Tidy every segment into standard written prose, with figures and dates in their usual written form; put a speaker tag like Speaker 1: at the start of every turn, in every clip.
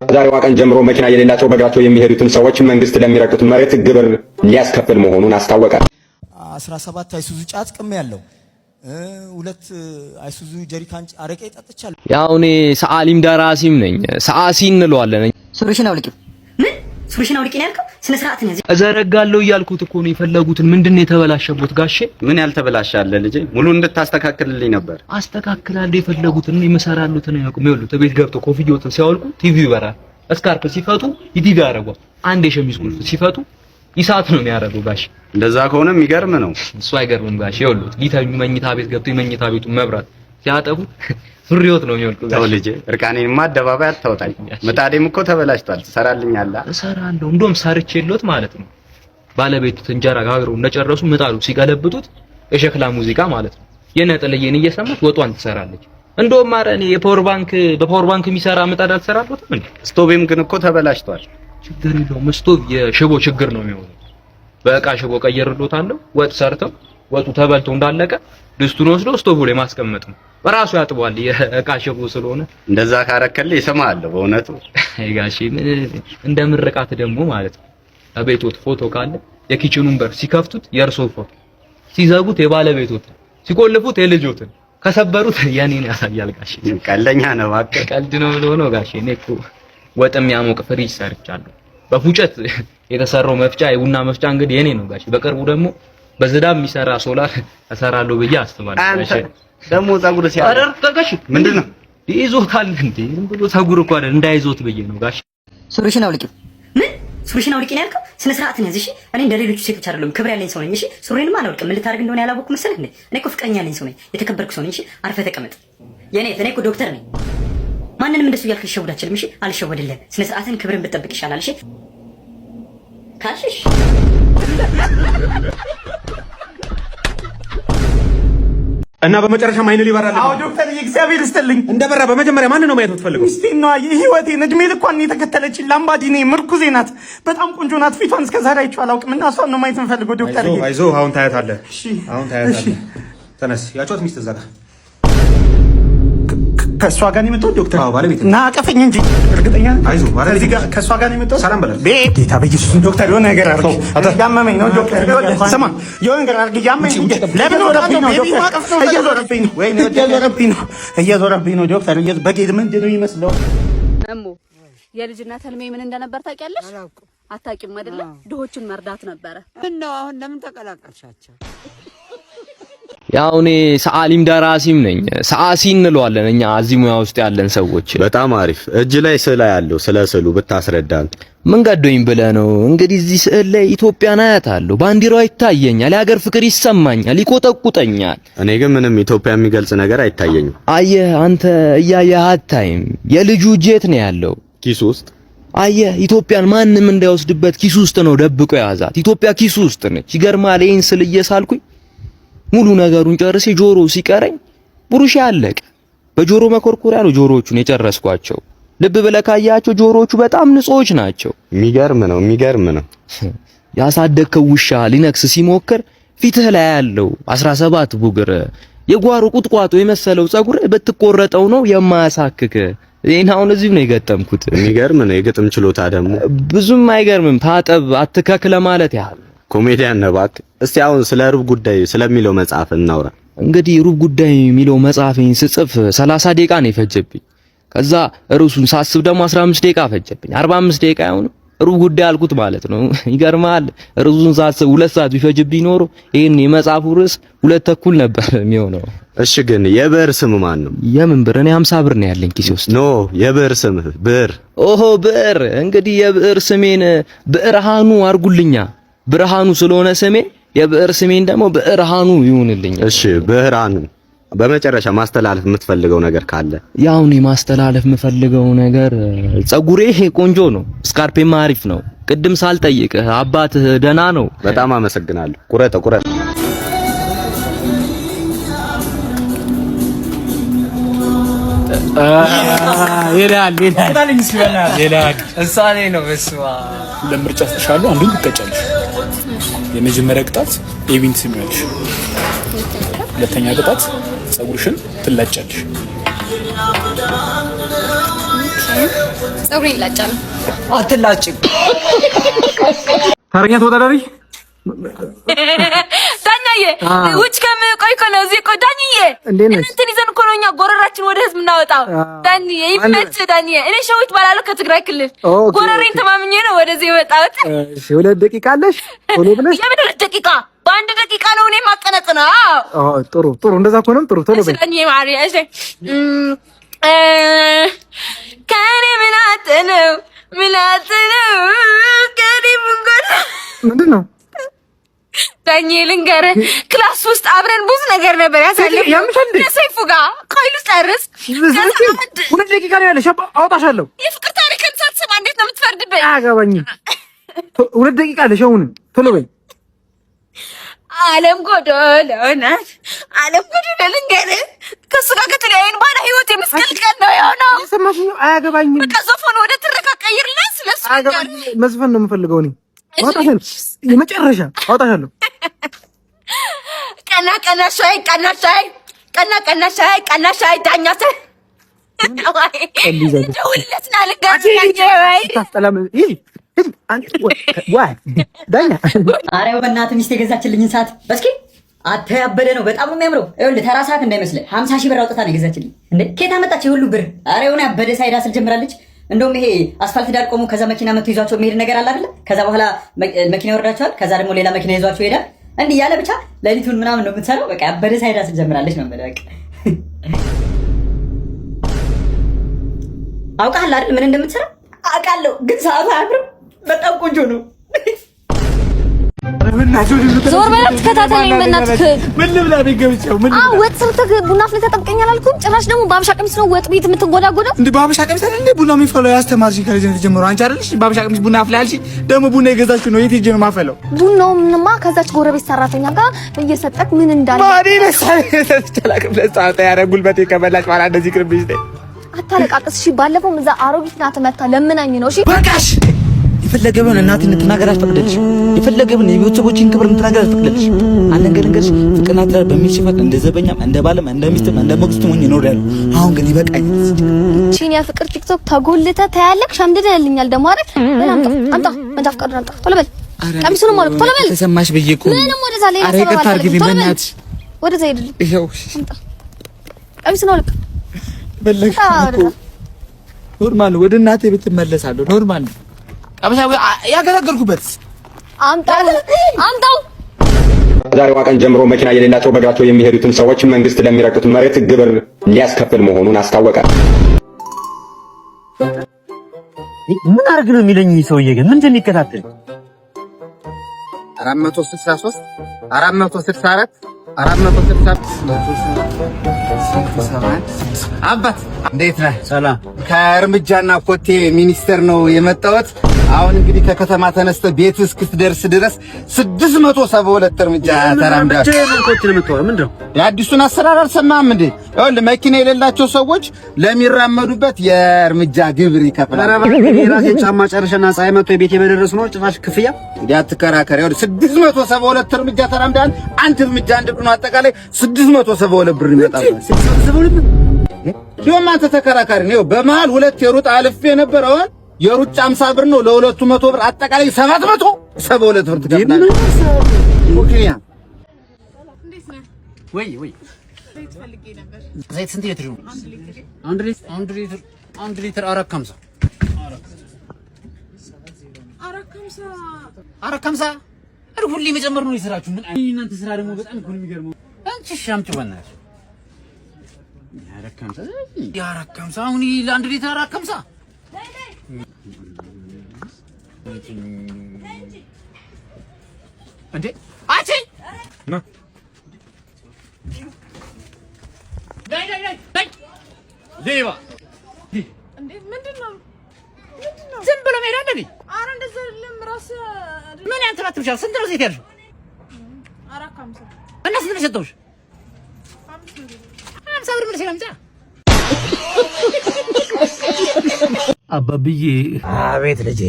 Speaker 1: ዛሬዋ ቀን ጀምሮ መኪና የሌላቸው በእግራቸው የሚሄዱትን ሰዎች መንግስት ለሚረግጡት መሬት ግብር ሊያስከፍል መሆኑን አስታወቀ።
Speaker 2: 17 አይሱዙ ጫት ቅም ያለው 2 አይሱዙ ጀሪካን አረቄ ጠጥቻለሁ።
Speaker 3: ያው እኔ ሰዓሊም ደራሲም ነኝ። ሰዓሲ እንለዋለን።
Speaker 4: ሱሪሽን አውልቂ። ምን ሱሪሽን አውልቂ ነው ያልከው? ስነ ስርዓት ነው።
Speaker 3: እዘረጋለሁ እያልኩት እኮ ነው። የፈለጉትን ምንድነው የተበላሸበት? ጋሼ
Speaker 5: ምን ያልተበላሻለ ልጄ? ሙሉ እንድታስተካክልልኝ ነበር።
Speaker 3: አስተካክላለሁ። የፈለጉትን የመሰራሉትን ነው ያውቁ። ይኸውልህ ቤት ገብቶ ኮፍያዎትን ሲያወልቁ ቲቪው ይበራል። ስካርፕ ሲፈቱ ኢቲቪ ያደርጓል። አንድ የሸሚዝ ቁልፍ ሲፈቱ ይሳት ነው የሚያደርገው። ጋሼ
Speaker 5: እንደዛ ከሆነ የሚገርም ነው።
Speaker 3: እሱ አይገርምም ጋሼ? ይኸውልህ ሊተኙ መኝታ ቤት ገብቶ የመኝታ ቤቱን መብራት ሲያጠፉ ፍሪዮት ነው የሚወልቁ።
Speaker 5: ተው ልጄ፣ እርቃኔንማ አደባባይ አታውጣኝ። ምጣዴም እኮ ተበላሽቷል። ትሰራልኛለህ?
Speaker 3: እሰራለሁ። እንደውም ሰርቼልዎት ማለት ነው። ባለቤቱ እንጀራ ጋግረው እንደጨረሱ ምጣዱ ሲገለብጡት የሸክላ ሙዚቃ ማለት ነው የነጠለየን እየሰማች ወጧን ትሰራለች። እንደውም ኧረ እኔ በፓወር ባንክ የሚሰራ ምጣድ አልሰራለሁትም እንዴ?
Speaker 5: ስቶቬም ግን እኮ ተበላሽቷል።
Speaker 3: ችግር የለውም። ስቶቭ የሽቦ ችግር ነው የሚሆነው። በእቃ ሽቦ ቀይሬልዎታለሁ። ወጥ ሰርተው ወጡ ተበልቶ እንዳለቀ ድስቱን ወስዶ ስቶቭ ላይ ማስቀመጥ ነው። በራሱ ያጥቧል። የእቃ ሽቦ ስለሆነ
Speaker 5: እንደዛ ካረከልኝ እሰማለሁ። በእውነቱ
Speaker 3: አይ ጋሼ እንደ ምርቃት ደግሞ ማለት ነው አቤቶት ፎቶ ካለ የኪችኑን በር ሲከፍቱት የእርሶ ፎቶ፣ ሲዘጉት የባለቤቶት፣ ሲቆልፉት የልጆትን፣ ከሰበሩት የኔን ያሳያል። ጋሼ
Speaker 5: ቀልደኛ ነው። እባክህ
Speaker 3: ቀልድ ነው ብሎ ነው ጋሼ። እኔ እኮ ወጥ የሚያሞቅ ፍሪጅ ሰርቻለሁ። በፉጨት የተሰራው መፍጫ የቡና መፍጫ እንግዲህ የኔ ነው ጋሼ። በቅርቡ ደግሞ በዝናብ የሚሰራ ሶላር እሰራለሁ ብዬ አስባለሁ። ጋሼ
Speaker 5: ደግሞ ፀጉር
Speaker 3: ጋሼ
Speaker 5: ምንድነው
Speaker 3: ይዞታል እንዴ? ዝም ብሎ ፀጉር እኮ አይደል እንዳይዞት ብዬ ነው ጋሼ።
Speaker 4: ሱሪሽን አውልቂ። ምን ሱሪሽን አውልቂ ነው ያልከው? ስነ ስርዓት ነው። እሺ እኔ እንደ ሌሎቹ ሴቶች አይደለም፣ ክብር ያለኝ ሰው ነኝ። እሺ ሱሪንም አላውልቅም። ምን ልታደርግ እንደሆነ ያላወቅኩ መሰለህ እንዴ? እኔ እኮ ፍቅረኛ ያለኝ ሰው ነኝ፣ የተከበርኩ ሰው ነኝ። እሺ አርፈህ ተቀመጥ። እኔ እኮ ዶክተር ነኝ። ማንንም እንደሱ እያልክ ልሸውድ አልችልም። እሺ አልሸወድልህም። ስነ ስርዓትን ክብርን ብትጠብቅ ይሻላል። እሺ ካልሽሽ
Speaker 1: እና በመጨረሻ ማይነ ሊበራል።
Speaker 6: አዎ ዶክተር እግዚአብሔር ይስጥልኝ።
Speaker 1: እንደበራ በመጀመሪያ ማን ነው ማየት የምትፈልገው?
Speaker 6: ሚስቴ ነው። የህይወቴን እድሜ ልኳን የተከተለችኝ ላምባዲኔ ምርኩዜ ናት። በጣም ቆንጆ ናት። ፊቷን እስከዛሬ አይቼው አላውቅም እና እሷን ነው ማየት የምፈልገው ዶክተር።
Speaker 1: አይዞህ አሁን ታያታለህ። እሺ አሁን ታያታለህ። ተነስ። ያጫወት ሚስት እዛ ጋር
Speaker 6: ከእሷ ጋር ነው የመጣሁት ዶክተር።
Speaker 1: አዎ ባለቤት
Speaker 6: እና አቀፈኝ እንጂ እርግጠኛ ነኝ።
Speaker 1: አይዞህ ባለቤት
Speaker 6: ጋር ከእሷ ጋር ነው የመጣሁት።
Speaker 1: ሰላም በላት።
Speaker 6: ጌታ በኢየሱስ ዶክተር የሆነ ነገር አድርግ። ያመመኝ ነው ዶክተር። ስማ የሆነ ነገር አድርግ። ያመመኝ ለምን ወረብኝ ነው ዶክተር? እየዞረብኝ ነው ዶክተር። በጌት ምንድን ነው ይመስለው?
Speaker 7: እሙ የልጅነት ህልሜ ምን እንደነበር ታውቂያለሽ? አታውቂም አይደለ? ድሆችን መርዳት ነበረ።
Speaker 8: ነው አሁን ለምን ተቀላቀልሻቸው?
Speaker 3: ያው እኔ ሰዓሊም ደራሲም ነኝ። ሰዓሲ እንለዋለን እኛ እዚህ ሙያ ውስጥ ያለን ሰዎች።
Speaker 5: በጣም አሪፍ። እጅ ላይ ስዕል ያለው ስለ ስዕሉ ብታስረዳን።
Speaker 3: ምን ገዶኝ ብለህ ነው? እንግዲህ እዚህ ስዕል ላይ ኢትዮጵያን አያታለሁ። ባንዲራው ይታየኛል። የሀገር ፍቅር ይሰማኛል፣ ይቆጠቁጠኛል።
Speaker 5: እኔ ግን ምንም ኢትዮጵያ የሚገልጽ ነገር አይታየኝም።
Speaker 3: አየህ አንተ እያየህ አታይም። የልጁ እጅ የት ነው ያለው?
Speaker 5: ኪሱ ውስጥ።
Speaker 3: አየህ ኢትዮጵያን ማንም እንዳይወስድበት ኪሱ ውስጥ ነው ደብቆ የያዛት። ኢትዮጵያ ኪሱ ውስጥ ነች። ይገርማል። ይሄን ስል እየሳልኩኝ ሙሉ ነገሩን ጨርሴ ጆሮ ሲቀረኝ ብሩሽ ያለቀ። በጆሮ መኮርኮሪያ ነው ጆሮዎቹን የጨረስኳቸው። ልብ ብለህ ካያቸው ጆሮዎቹ በጣም ንጹዎች ናቸው።
Speaker 5: የሚገርም ነው።
Speaker 3: ያሳደግከው ውሻ ሊነክስ ሲሞክር ፊትህ ላይ ያለው 17 ቡግር የጓሮ ቁጥቋጦ የመሰለው ፀጉር ብትቆረጠው ነው የማያሳክክ። ይሄን አሁን እዚህ ነው የገጠምኩት።
Speaker 5: የሚገርም ነው። የግጥም ችሎታ ደግሞ
Speaker 3: ብዙም አይገርምም። ታጠብ አትከክ ለማለት ያህል።
Speaker 5: ኮሜዲያን ነው እባክህ። እስቲ አሁን ስለ ሩብ ጉዳይ ስለሚለው መጽሐፍ እናውራ።
Speaker 3: እንግዲህ ሩብ ጉዳይ የሚለው መጽሐፌን ስጽፍ 30 ደቂቃ ነው የፈጀብኝ። ከዛ ርዕሱን ሳስብ ደግሞ 15 ደቂቃ ፈጀብኝ። 45 ደቂቃ ያሁን ሩብ ጉዳይ አልኩት ማለት ነው። ይገርማል። ርዕሱን ሳስብ 2 ሰዓት ቢፈጅብኝ ኖሮ ይሄን የመጽሐፉ ርዕስ 2 ተኩል ነበር የሚሆነው።
Speaker 5: እሺ ግን የብዕር ስም ማን ነው?
Speaker 3: የምን ብዕር? እኔ 50 ብር ነው ያለኝ ኪሴ ውስጥ።
Speaker 5: ኖ የብዕር ስም ብዕር።
Speaker 3: ኦሆ ብዕር። እንግዲህ የብዕር ስሜን ብዕርሃኑ አርጉልኛ። ብርሃኑ ስለሆነ ስሜ የብዕር ስሜን ደግሞ ብዕርሃኑ ይሁንልኝ።
Speaker 5: እሺ ብዕርሃኑ። በመጨረሻ ማስተላለፍ የምትፈልገው ነገር ካለ?
Speaker 3: ያው እኔ ማስተላለፍ የምፈልገው ነገር ፀጉሬ ቆንጆ ነው፣ ስካርፔም አሪፍ ነው። ቅድም ሳልጠይቅህ አባትህ ደህና ነው?
Speaker 5: በጣም አመሰግናለሁ። ቁረጥ
Speaker 9: ይላል እንሳኔ ነው። በስማ ለምርጫ ተሻለው አንዱን ትቀጫለሽ። የመጀመሪያ ቅጣት ኤቪን ትስሚያለሽ። ሁለተኛ ቅጣት ፀጉርሽን ትላጫለሽ።
Speaker 7: ፀጉሬን ይላጫል።
Speaker 2: አትላጭም።
Speaker 9: ተረኛ ተወዳዳሪ
Speaker 7: ዳኛዬ ውጭ ቆይ ነው እዚህ ቆይ ዳኛዬ እንትን ይዘን እኮ ነው እኛ ጎረራችን ወደ ህዝብ እናወጣው። ዳኛዬ ይመች ዳኛዬ። እኔ ሸዊት ባላለው ከትግራይ ክልል ጎረሬን ተማምኜ ነው ወደዚህ የመጣሁት።
Speaker 9: እሺ 2 ደቂቃ አለሽ ቶሎ ብለሽ።
Speaker 7: የምን 2 ደቂቃ? በአንድ ደቂቃ ነው እኔ ማቀነጥነው።
Speaker 9: አዎ ጥሩ እንደዛ ከሆነም ጥሩ ቶሎ በይ
Speaker 7: ዳኛዬ ማሪያ። እሺ ከኔ ምን አጥነው ከኔ ምን ጎል
Speaker 9: ምንድነው?
Speaker 7: ዳኛዬ ልንገርህ፣ ክላስ ውስጥ አብረን ብዙ ነገር ነበር ያሳለፍነው ከሰይፉ ጋር። ቆይ ልጨርስ።
Speaker 9: 2 ደቂቃ ነው ያለሽ። አውጣሻለሁ።
Speaker 7: የፍቅር ታሪክን ሳትሰማ እንዴት ነው የምትፈርድብኝ?
Speaker 9: አያገባኝም። 2 ደቂቃ አለሽ። አሁን ቶሎ በይ።
Speaker 7: ዓለም ጎዶሎ ናት። ዓለም ጎዶሎ ልንገርህ፣ ከእሱ ጋር ከተለያየን በኋላ ህይወት የመስቀልቀል ነው የሆነው።
Speaker 9: የሰማሽ ነው። አያገባኝም።
Speaker 7: በቃ ዘፈኑ ወደ ትረካ ቀይርና ስለሱ
Speaker 9: መዝፈን ነው የምፈልገው እኔ። አውጣሻለሁ። የመጨረሻ አውጣሻለሁ።
Speaker 7: ቀና ሻይ ዳኛተ ደውልለትና
Speaker 4: ኧረ በእናትህ ሚስት የገዛችልኝን ሰዓት እስኪ አተ ያበደ ነው። በጣም ነው የሚያምረው። ይኸውልህ ተራ ሰዓት እንዳይመስልህ 50 ሺህ ብር አውጥታ ነው የገዛችልኝ። እንዴ ከየት አመጣች የሁሉ ብር? ኧረ የሆነ ያበደ ሳይዳ ስል ጀምራለች። እንደውም ይሄ አስፋልት ዳር ቆሙ፣ ከዛ መኪና መጥቶ ይዟቸው የሚሄድ ነገር አለ አይደለ? ከዛ በኋላ መኪና ይወርዳቸዋል፣ ከዛ ደግሞ ሌላ መኪና ይዟቸው ይሄዳል። እንዲህ ያለ ብቻ ሌሊቱን ምናምን ነው የምትሰራው። በቃ ያበደ ሳይዳ ስል ጀምራለች ነው የምልህ። በቃ አውቃለሁ አይደል ምን እንደምትሰራ አውቃለሁ፣ ግን ሰዓቱ አያምርም። በጣም ቆንጆ ነው።
Speaker 7: ዞር በላት ተከታተለኝ በእናትህ።
Speaker 9: ምን ልብላ ቢገብቻው ምን ልብላ?
Speaker 7: ወጥ ሰርተህ ቡና አፍልተህ ተጠብቀኛል አልኩኝ። ጭራሽ ደግሞ በአበሻ ቀሚስ ነው ወጥ ቤት የምትጎዳጎደው።
Speaker 9: እንዴ በአበሻ ቀሚስ አይደል እንዴ ቡና የሚፈለው? ያስተማርሽኝ ከልጅነት ጀምሮ አንቺ አይደልሽ በአበሻ ቀሚስ ቡና አፍላለሽ? ደግሞ ቡና የገዛችው ነው የት ሄጄ ነው የማፈለው?
Speaker 7: ቡናውንማ ከዛች ጎረቤት ሰራተኛ ጋር እየሰጠክ ምን እንዳለ
Speaker 9: ማዲ ለሳይ ተላቅም ለጻታ ያረ ጉልበቴ ከበላሽ በኋላ እንደዚህ ቅርብሽ ነኝ።
Speaker 7: አታለቃቅስ እሺ። ባለፈው እዛ አሮጊት ናት መታ ለምናኝ ነው እሺ።
Speaker 2: በቃሽ። የፈለገውን እናትን እንድትናገር አትፈቅድልሽ። የፈለገውን የቤተሰቦችን ክብር እንድትናገር አትፈቅድልሽ። አንድ ነገር ልንገርሽ፣ ፍቅርና ትዳር በሚል ሲፈቅድ እንደ ዘበኛም እንደ ባለም እንደ ሚስትም እንደ ሞግዚትም ሆኜ እኖራለሁ። አሁን ግን ይበቃኛል።
Speaker 7: እቺን የፍቅር ቲክቶክ ተጎልተህ ታያለክ። ሸምድደህልኛል ደግሞ አይደል? በል አምጣ መንጃ ፈቃዱን አምጣ ቶሎ በል። ቀሚሱንም ማለት ቶሎ በል።
Speaker 2: ተሰማሽ ብዬሽ እኮ
Speaker 7: ምንም ወደዛ ላይ
Speaker 2: ኧረ ይቅርታ አድርጊልኝ በእናትሽ።
Speaker 7: ወደዛ ሄድልኝ።
Speaker 2: ይኸው
Speaker 7: አምጣ ቀሚሱን አውልቅ።
Speaker 2: በለሽ ኖርማል ወደ እናቴ ቤት እመለሳለሁ። ኖርማል ነው። አበሻው ያገለገልኩበት
Speaker 7: አምጣው።
Speaker 1: ዛሬዋ ቀን ጀምሮ መኪና የሌላቸው በእግራቸው የሚሄዱትን ሰዎች መንግስት ለሚረግጡት መሬት ግብር ሊያስከፍል መሆኑን አስታወቀ።
Speaker 2: ምን አርግ ነው የሚለኝ ሰውዬ ግን ምንድን ነው የሚከታተል?
Speaker 5: 463 464 467 አባት እንዴት ነህ? ሰላም። ከእርምጃና ኮቴ ሚኒስቴር ነው የመጣሁት። አሁን እንግዲህ ከከተማ ተነስተ ቤት እስክትደርስ ድረስ 672 እርምጃ ተራምደሃል።
Speaker 2: ኮቴ ነው የምትወራ ምንድነው?
Speaker 5: የአዲሱን አሰራር አልሰማህም እንዴ? ይኸውልህ መኪና የሌላቸው ሰዎች ለሚራመዱበት የእርምጃ ግብር ይከፍላል።
Speaker 2: የራሴ ጫማ ጨርሼና ፀሐይ መጥቶ የቤት የመደረስ ነው ጭራሽ ክፍያ
Speaker 5: እንዲያትከራከር። ይኸውልህ 672 እርምጃ ተራምደሃል። አንድ እርምጃ ነው አጠቃላይ 672 ብር ይመጣል። 672 ደግሞ አንተ ተከራካሪ ነው። በመሃል ሁለት የሩጥ አልፌ ነበር። አሁን የሩጫ 50 ብር ነው ለሁለቱ 100 ብር አጠቃላይ 772 ብር ትከፍላለህ። ኦኬያ
Speaker 2: ወይ ፈልጌ ነበር። ዘይት ስንት ሊትር ነው? 1 ሊትር 450 450 ሁሌ መጨመር ነው የስራችሁ። ምን እናንተ ስራ ደግሞ በጣም እኮ ነው የሚገርመው። አንቺ ሻምጪው በእናትሽ 450 አሁን ለ1 ሊትር 450 እንዴ አቺ ነው ዳይ ሌባ እንዴ ምንድነው ዝም ብሎ ሜዳ እንዴ? ኧረ እንደዛ አይደለም። ራስ ምን ያንተራት ብቻ ስንት ነው ዘይት ያልሽው? 450 እና ስንት ነው የሰጠሁሽ? 50 ብር ምን ሲለምጫ አባብዬ።
Speaker 10: አቤት ልጄ።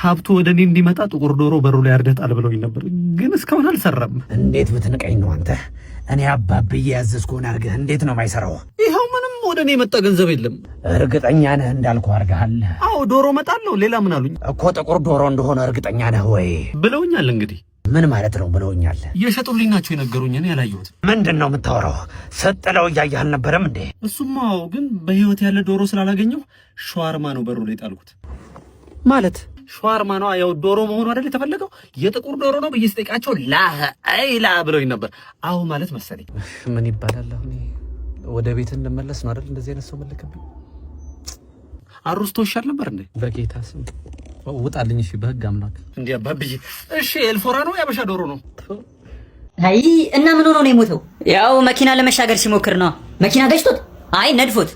Speaker 2: ሀብቱ ወደ እኔ እንዲመጣ ጥቁር ዶሮ በሩ ላይ አርደጣል ብለውኝ ነበር፣ ግን እስካሁን አልሰራም።
Speaker 10: እንዴት ብትንቀኝ ነው አንተ? እኔ አባብዬ ያዘዝኩህን አድርገህ እንዴት ነው የማይሰራው?
Speaker 2: ይኸው ምንም ወደ እኔ የመጣ ገንዘብ የለም።
Speaker 10: እርግጠኛ ነህ እንዳልኩህ አድርገሃል?
Speaker 2: አዎ ዶሮ እመጣለሁ። ሌላ ምን አሉኝ?
Speaker 10: እኮ ጥቁር ዶሮ እንደሆነ እርግጠኛ ነህ ወይ
Speaker 2: ብለውኛል። እንግዲህ
Speaker 10: ምን ማለት ነው ብለውኛል?
Speaker 2: እየሸጡልኝ ናቸው የነገሩኝ። እኔ ያላየሁት።
Speaker 10: ምንድን ነው የምታወራው? ሰጥለው እያየህ አልነበረም እንዴ?
Speaker 2: እሱማው ግን በህይወት ያለ ዶሮ ስላላገኘሁ ሸዋርማ ነው በሩ ላይ ጣልኩት።
Speaker 10: ማለት
Speaker 2: ሸዋርማ ነው ያው ዶሮ መሆኑ አይደል የተፈለገው? የጥቁር ዶሮ ነው ብዬ ስጠይቃቸው ላ ብለውኝ ነበር። አዎ ማለት መሰለኝ።
Speaker 10: ምን ይባላል አሁን? ወደ ቤት እንመለስ ነው አይደል? እንደዚህ አይነት ሰው መለከብኝ።
Speaker 2: አሩስቶ ይሻል ነበር እንዴ?
Speaker 10: በጌታ ስም ውጣልኝ። እሺ በህግ አምላክ።
Speaker 2: እንዴ አባብዬ። እሺ ኤልፎራ ነው ያበሻ ዶሮ ነው?
Speaker 4: አይ እና ምን ሆኖ ነው የሞተው? ያው መኪና ለመሻገር ሲሞክር ነው። መኪና ገጭቶት? አይ ነድፎት።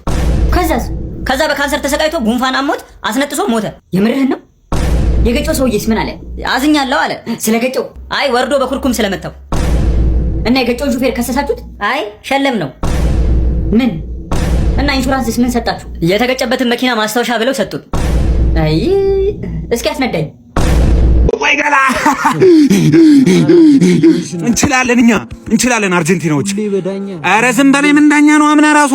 Speaker 4: ከዛ በካንሰር ተሰቃይቶ ጉንፋን አሞት አስነጥሶ ሞተ። የምርህን ነው? የገጨው ሰውዬስ ምን አለ? አዝኛለሁ አለ ስለገጨው። አይ ወርዶ በኩርኩም ስለመታው። እና የገጨውን ሹፌር ከሰሳችሁት? አይ ሸለም ነው። ምን እና ኢንሹራንስስ ምን ሰጣችሁ? የተገጨበትን መኪና ማስታወሻ ብለው ሰጡት። አይ እስኪ አስነዳኝ።
Speaker 9: ወይ ገላ እንችላለን፣ እኛ እንችላለን አርጀንቲናዎች። ኧረ ዝም በላይ ምን ዳኛ ነው? አምና ራሱ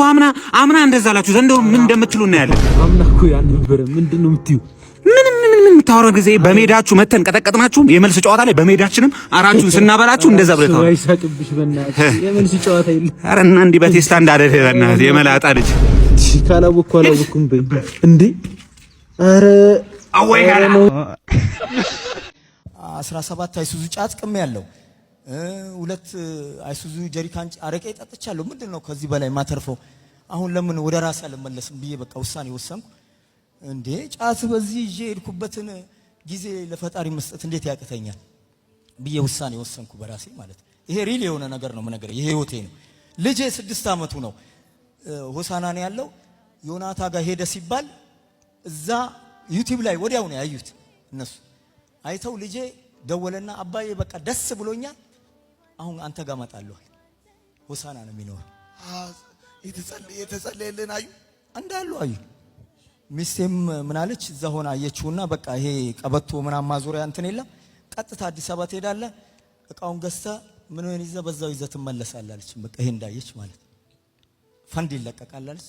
Speaker 9: አምና እንደዛ አላችሁ። ዘንድሮ ምን እንደምትሉ እናያለን።
Speaker 10: አምና እኮ ያን ነበር። ምንድን ነው የምትዩ?
Speaker 9: ምን የምታወራው ጊዜ በሜዳችሁ መተን ቀጠቀጥናችሁ። የመልስ ጨዋታ ላይ በሜዳችንም አራችሁን ስናበላችሁ እንደዛ ብለታው
Speaker 10: አይሳቅብሽ በእናትህ። የመልስ ጨዋታ የለም።
Speaker 9: ኧረ እና እንዲህ በቴስታ እንዳደረ በእናትህ የመላጣ ልጅ
Speaker 10: ካላወቅኩ አላወቅኩም በይ እንዴ። ኧረ
Speaker 9: አወይ ጋር
Speaker 11: 17 አይሱዙ ጫት ቅም ያለው 2 አይሱዙ ጀሪካን አረቄ ጠጥቻለሁ። ምንድነው ከዚህ በላይ ማተርፈው? አሁን ለምን ወደ ራሴ አልመለስም ብዬ በቃ ውሳኔ ወሰንኩ። እንዴ ጫት በዚህ ይዤ ሄድኩበትን ጊዜ ለፈጣሪ መስጠት እንዴት ያቅተኛል ብዬ ውሳኔ ወሰንኩ በራሴ ማለት። ይሄ ሪል የሆነ ነገር ነው ነገር ይሄ ህይወቴ ነው። ልጄ 6 አመቱ ነው። ሆሳና ነው ያለው። ዮናታ ጋር ሄደ ሲባል እዛ ዩቲዩብ ላይ ወዲያው ነው ያዩት እነሱ አይተው። ልጄ ደወለና አባዬ በቃ ደስ ብሎኛል፣ አሁን አንተ ጋር መጣለሁ። ሆሳና ነው የሚኖር። የተጸለየልን አዩ እንዳሉ አዩ። ሚስቴም ምን አለች? እዛ ሆና አየችውና በቃ ይሄ ቀበቶ ምናምን ማዞሪያ እንትን የለም፣ ቀጥታ አዲስ አበባ ትሄዳለህ፣ እቃውን ገዝተህ ምን ይዘህ በዛው ይዘህ ትመለሳለህ አለች። በቃ ይሄ እንዳየች ማለት ፈንድ ይለቀቃል አለች።